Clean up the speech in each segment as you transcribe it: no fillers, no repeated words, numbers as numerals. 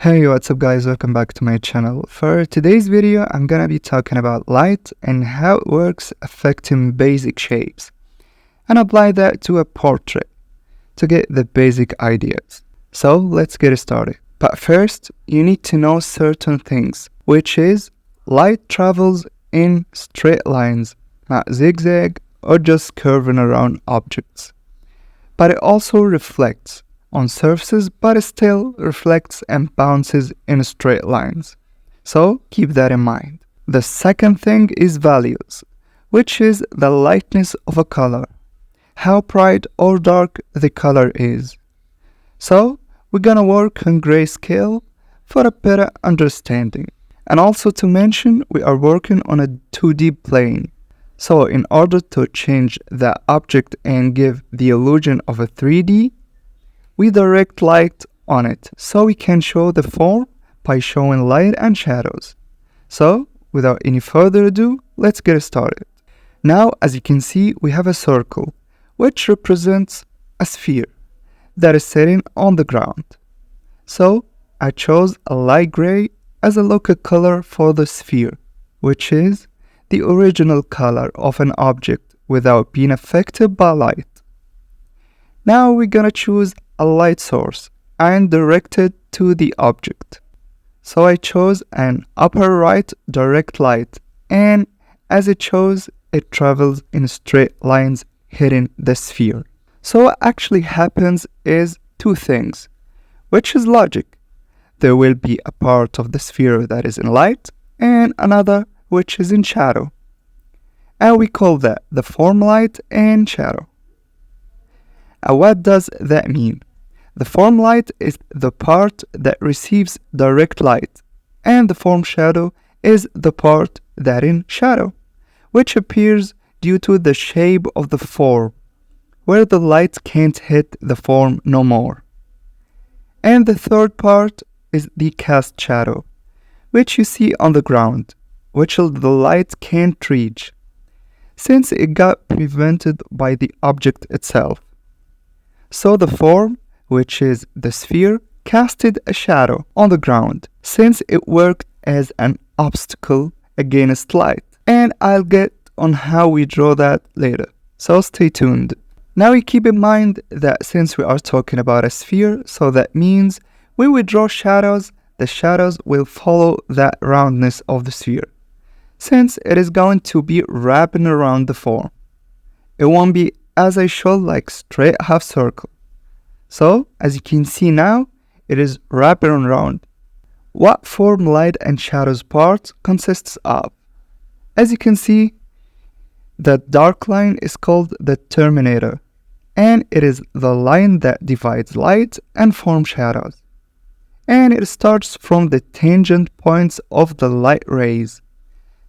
Hey, what's up guys, welcome back to my channel. For today's video, I'm gonna be talking about light and how it works affecting basic shapes and apply that to a portrait to get the basic ideas. So let's get started. But first, you need to know certain things, which is light travels in straight lines, not zigzag or just curving around objects. But it also reflects on surfaces, but it still reflects and bounces in straight lines. So keep that in mind. The second thing is values, which is the lightness of a color, how bright or dark the color is. So we're gonna work on grayscale for a better understanding. And also to mention, we are working on a 2D plane. So in order to change the object and give the illusion of a 3D, we direct light on it, so we can show the form by showing light and shadows. So, without any further ado, let's get started. Now, as you can see, we have a circle, which represents a sphere that is sitting on the ground. So, I chose a light gray as a local color for the sphere, which is the original color of an object without being affected by light. Now we're gonna choose a light source and direct it to the object. So I chose an upper right direct light, and as it shows, it travels in straight lines hitting the sphere. So what actually happens is two things, which is logic. There will be a part of the sphere that is in light and another which is in shadow. And we call that the form light and shadow. What does that mean? The form light is the part that receives direct light, and the form shadow is the part that in shadow, which appears due to the shape of the form, where the light can't hit the form no more. And the third part is the cast shadow, which you see on the ground, which the light can't reach, since it got prevented by the object itself. So the form, which is the sphere, casted a shadow on the ground since it worked as an obstacle against light. And I'll get on how we draw that later, so stay tuned. Now you keep in mind that since we are talking about a sphere, so that means when we draw shadows, the shadows will follow that roundness of the sphere, since it is going to be wrapping around the form. It won't be as I showed like straight half circle. So, as you can see now, it is wrapping around. What form light and shadows part consists of? As you can see, the dark line is called the terminator, and it is the line that divides light and form shadows. And it starts from the tangent points of the light rays,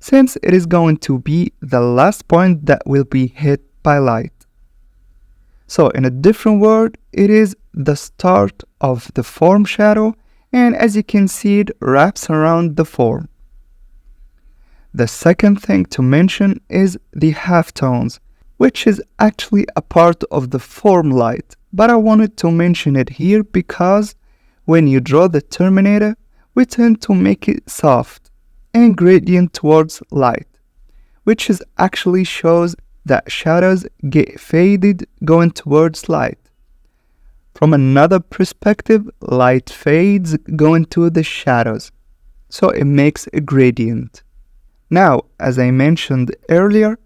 since it is going to be the last point that will be hit by light. So in a different word, it is the start of the form shadow, and as you can see, it wraps around the form. The second thing to mention is the halftones, which is actually a part of the form light, but I wanted to mention it here because when you draw the terminator, we tend to make it soft and gradient towards light, which is actually shows that shadows get faded going towards light. From another perspective, light fades going to the shadows, so it makes a gradient. Now, as I mentioned earlier,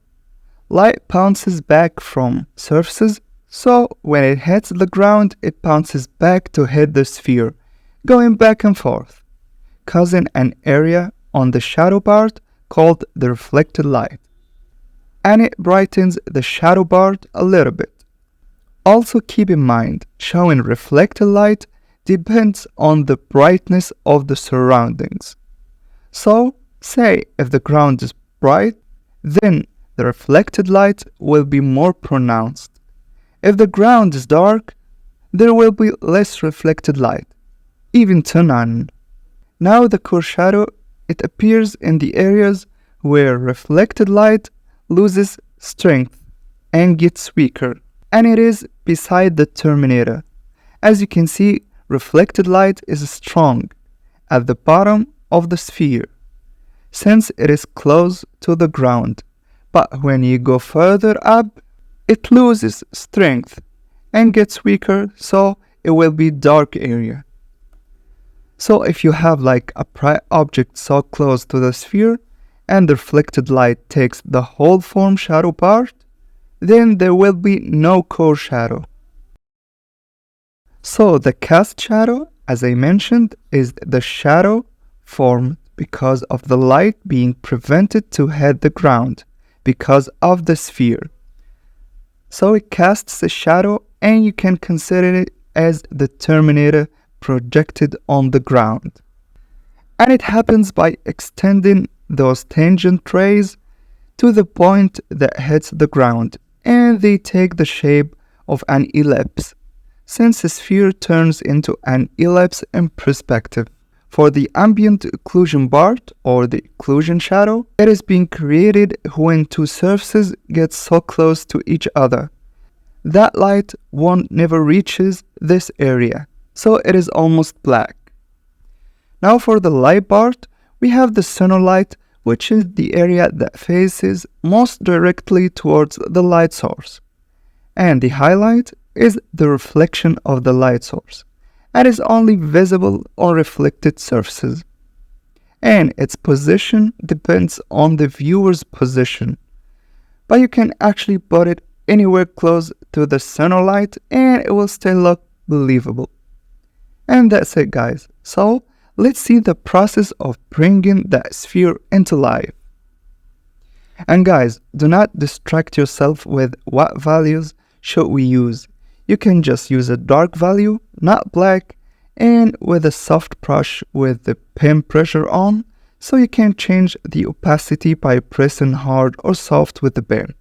light bounces back from surfaces, so when it hits the ground, it bounces back to hit the sphere, going back and forth, causing an area on the shadow part called the reflected light. And it brightens the shadow part a little bit. Also keep in mind, showing reflected light depends on the brightness of the surroundings. So, say if the ground is bright, then the reflected light will be more pronounced. If the ground is dark, there will be less reflected light, even to none. Now the core shadow, it appears in the areas where reflected light loses strength and gets weaker, and it is beside the terminator. As you can see, reflected light is strong at the bottom of the sphere, since it is close to the ground. But when you go further up, it loses strength and gets weaker, so it will be dark area. So if you have like a bright object so close to the sphere and the reflected light takes the whole form shadow part, then there will be no core shadow. So the cast shadow, as I mentioned, is the shadow formed because of the light being prevented to hit the ground because of the sphere. So it casts a shadow, and you can consider it as the terminator projected on the ground. And it happens by extending those tangent rays to the point that hits the ground, and they take the shape of an ellipse, since the sphere turns into an ellipse in perspective. For the ambient occlusion part, or the occlusion shadow, it is being created when two surfaces get so close to each other that light never reaches this area, so it is almost black. Now for the light part, we have the center light, which is the area that faces most directly towards the light source. And the highlight is the reflection of the light source, and is only visible on reflected surfaces. And its position depends on the viewer's position, but you can actually put it anywhere close to the center light and it will still look believable. And that's it, guys. So let's see the process of bringing that sphere into life. And guys, do not distract yourself with what values should we use. You can just use a dark value, not black, and with a soft brush with the pen pressure on, so you can change the opacity by pressing hard or soft with the pen.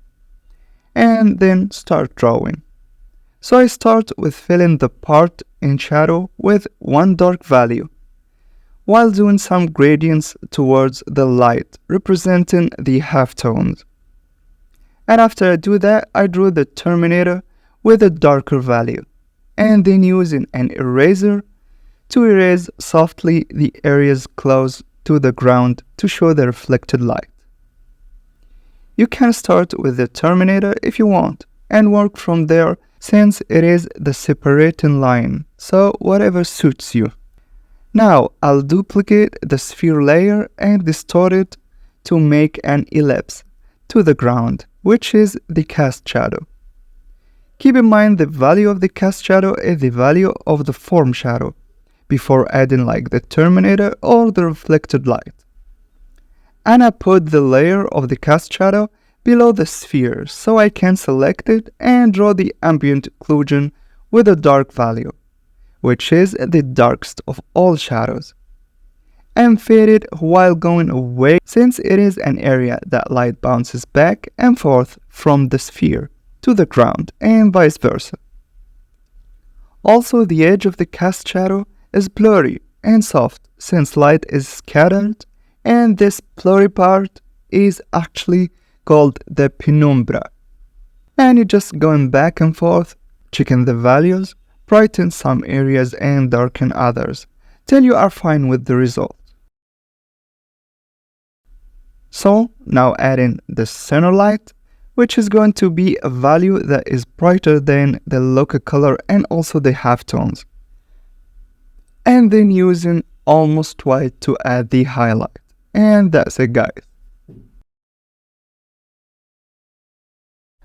And then start drawing. So I start with filling the part in shadow with one dark value, while doing some gradients towards the light, representing the halftones. And after I do that, I drew the terminator with a darker value, and then using an eraser to erase softly the areas close to the ground to show the reflected light. You can start with the terminator if you want, and work from there since it is the separating line, so whatever suits you. Now I'll duplicate the sphere layer and distort it to make an ellipse to the ground, which is the cast shadow. Keep in mind the value of the cast shadow is the value of the form shadow, before adding like the terminator or the reflected light. And I put the layer of the cast shadow below the sphere so I can select it and draw the ambient occlusion with a dark value, which is the darkest of all shadows, and fade it while going away since it is an area that light bounces back and forth from the sphere to the ground and vice versa. Also, the edge of the cast shadow is blurry and soft since light is scattered, and this blurry part is actually called the penumbra. And you're just going back and forth, checking the values, brighten some areas and darken others, till you are fine with the result. So now adding the center light, which is going to be a value that is brighter than the local color and also the halftones. And then using almost white to add the highlight. And that's it, guys.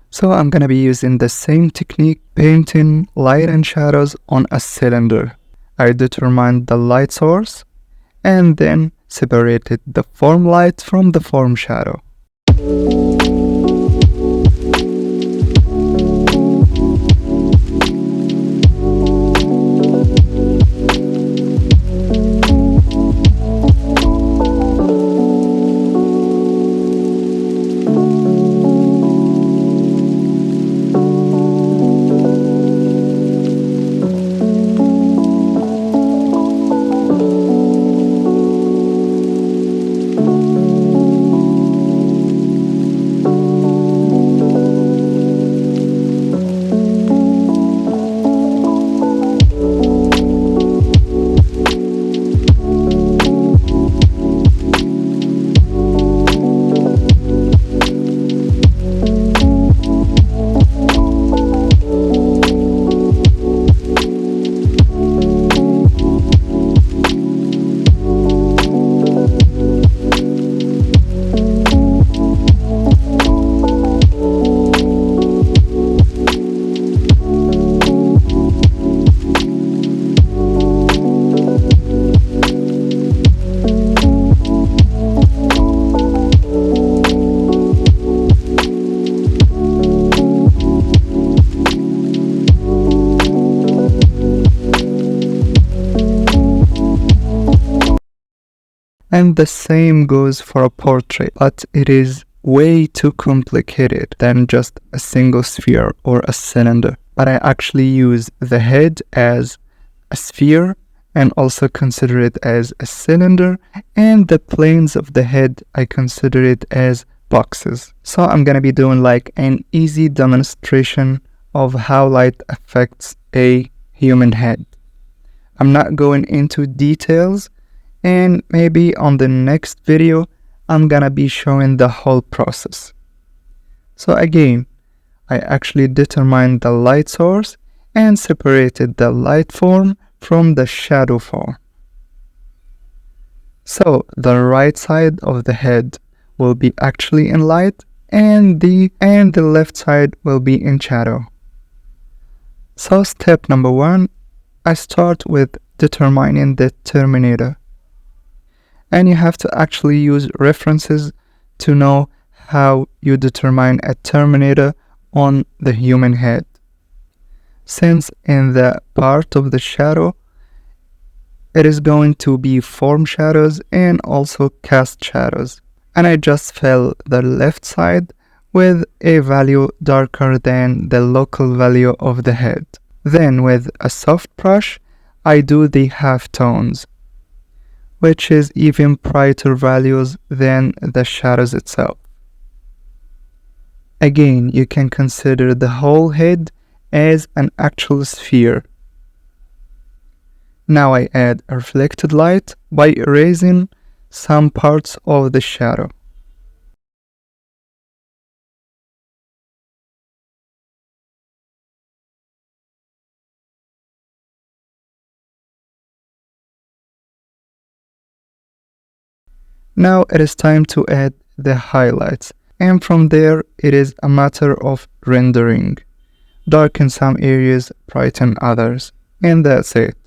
So I'm gonna be using the same technique, painting light and shadows on a cylinder. I determined the light source and then separated the form light from the form shadow. And the same goes for a portrait, but it is way too complicated than just a single sphere or a cylinder. But I actually use the head as a sphere and also consider it as a cylinder, and the planes of the head I consider it as boxes. So I'm gonna be doing like an easy demonstration of how light affects a human head. I'm not going into details, and maybe on the next video I'm gonna be showing the whole process. So again, I actually determined the light source and separated the light form from the shadow form. So the right side of the head will be actually in light, and the left side will be in shadow. So step number 1, I start with determining the terminator. And you have to actually use references to know how you determine a terminator on the human head. Since in the part of the shadow, it is going to be form shadows and also cast shadows. And I just fill the left side with a value darker than the local value of the head. Then with a soft brush, I do the halftones, which is even brighter values than the shadows itself. Again, you can consider the whole head as an actual sphere. Now I add a reflected light by erasing some parts of the shadow. Now it is time to add the highlights, and from there it is a matter of rendering. Darken some areas, brighten others, and that's it.